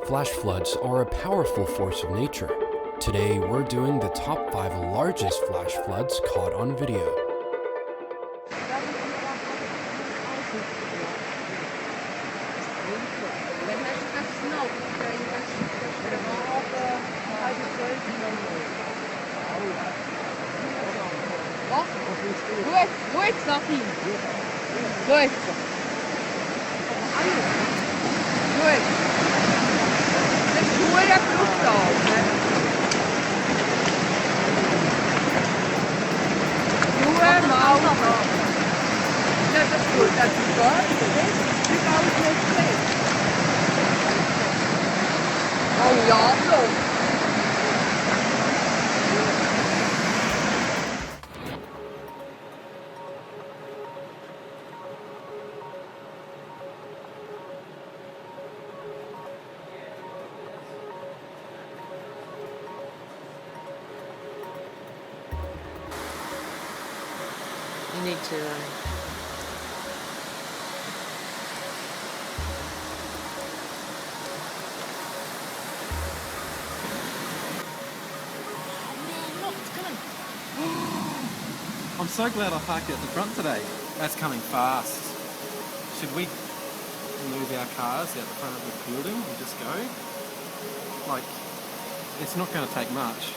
Flash floods are a powerful force of nature. Today, we're doing the top 5 largest flash floods caught on video. Goed, Safi. Goed. Goed. Dat is goede proeftaal. Goede mouw. Ja, dat is goed. Dat is goed. Nu gaan we het weer. Oh ja, zo. You need to I'm so glad I parked at the front today. That's coming fast. Should we move our cars out the front of the building and just go? Like, it's not going to take much.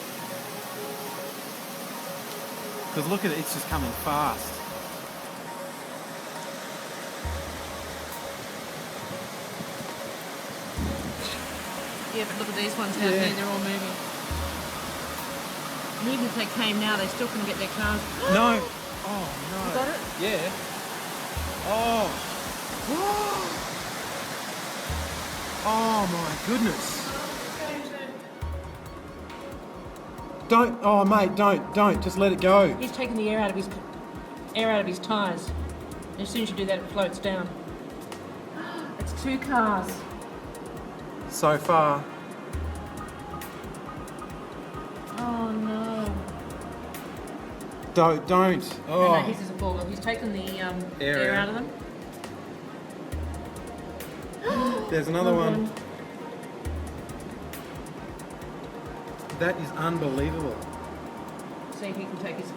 Because look at it, it's just coming fast. yeah, but look at these ones out there, they're all moving. And even if they came now, they still couldn't get their cars. No! Oh no. You got it? Yeah. Oh. Oh my goodness. Don't, oh mate, don't, just let it go. He's taking the air out of his tyres. And as soon as you do that, it floats down. It's 2 cars. So far. Oh no. Don't. No, Oh. his is a ball. He's taken the Air air out. out of them. There's another one. That is unbelievable. See if he can take his.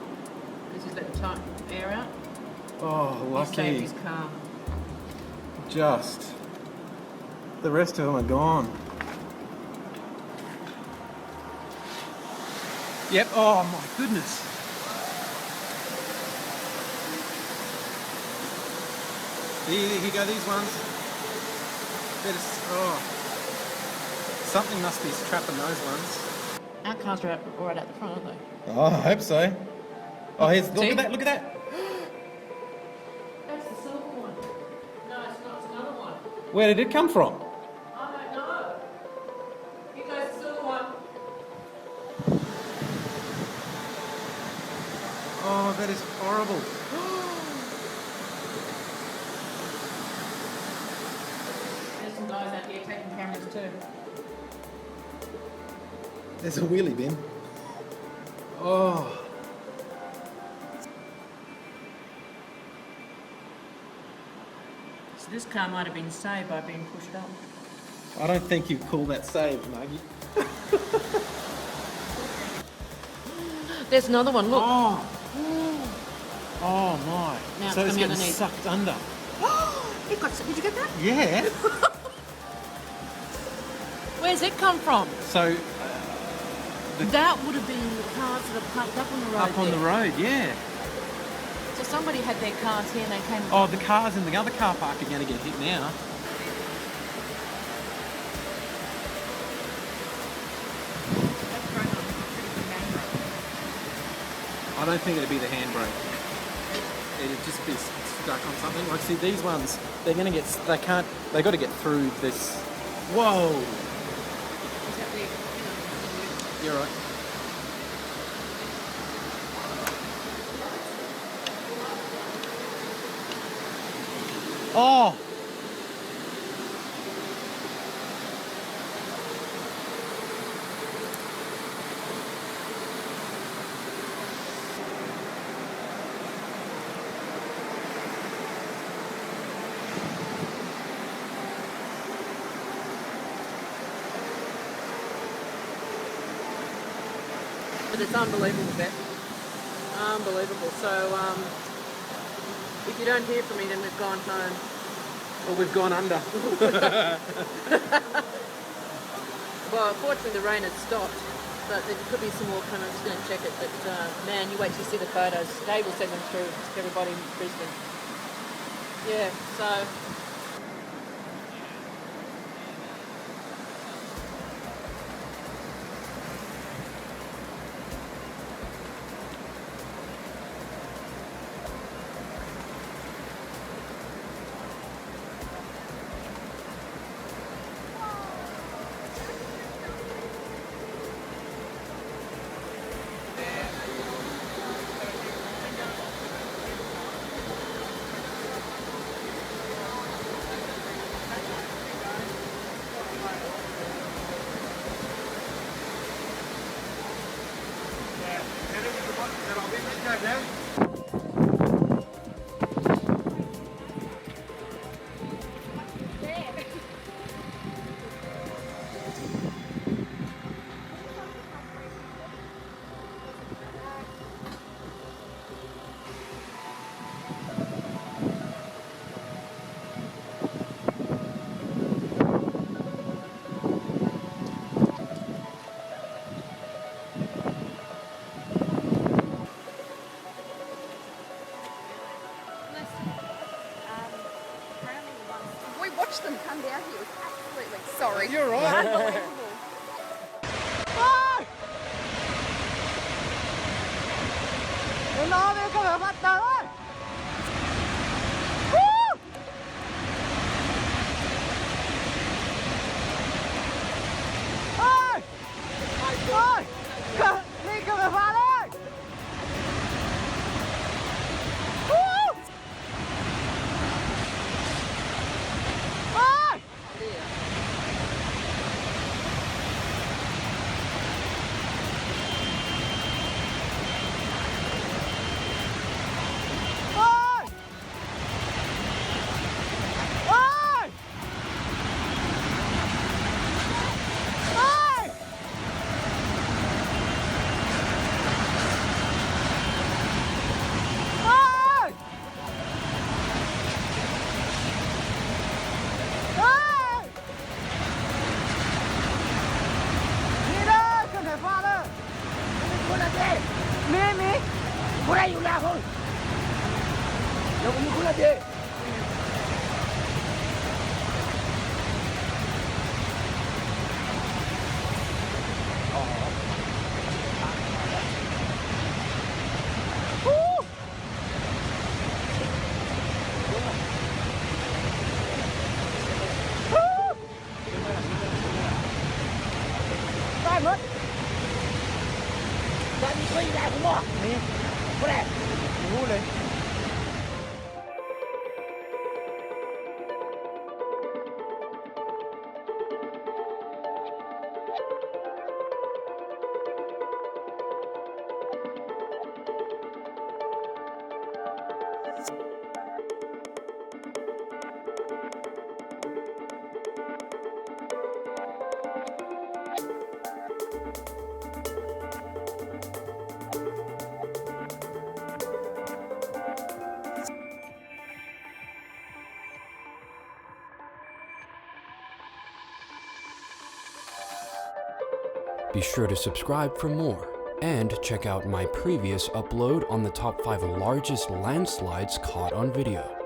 This is let the air out. Oh, He saved lucky. his car. Just. The rest of them are gone. Yep. Oh my goodness. Here you go, these ones. Something must be trapping those ones. Our cars are right out the front, aren't they? Oh, I hope so. Oh, here's, See? look at that. That's the silver one. No, it's not. It's another one. Where did it come from? I don't know. Here goes the silver one. Oh, that is horrible. There's some guys out here taking cameras too. There's a wheelie bin. Oh. So this car might have been saved by being pushed up. I don't think you call that saved, Maggie. There's another one. Look. Oh. Oh my. Now it's So it's coming getting underneath. sucked under. Did you get that? Yeah. Where's it come from? So That would have been the cars that are parked up on the road. up on the road, yeah. So somebody had their cars here and they came. Oh, the cars in the other car park are going to get hit now. I don't think it'd be the handbrake. It'd just be stuck on something. Like, see, these ones, they're going to get, they got to get through this. Whoa! You're right. Oh! But it's unbelievable, Beth. Unbelievable. So, if you don't hear from me, then we've gone home. Or we've gone under. Well, fortunately the rain has stopped, but there could be some more coming. I'm just going to check it. But man, you wait till you see the photos. Dave will send them through to everybody in Brisbane. Yeah, so... We watched them come down here. It was absolutely sorry. You're right. Unbelievable. Be sure to subscribe for more, and check out my previous upload on the top 5 largest landslides caught on video.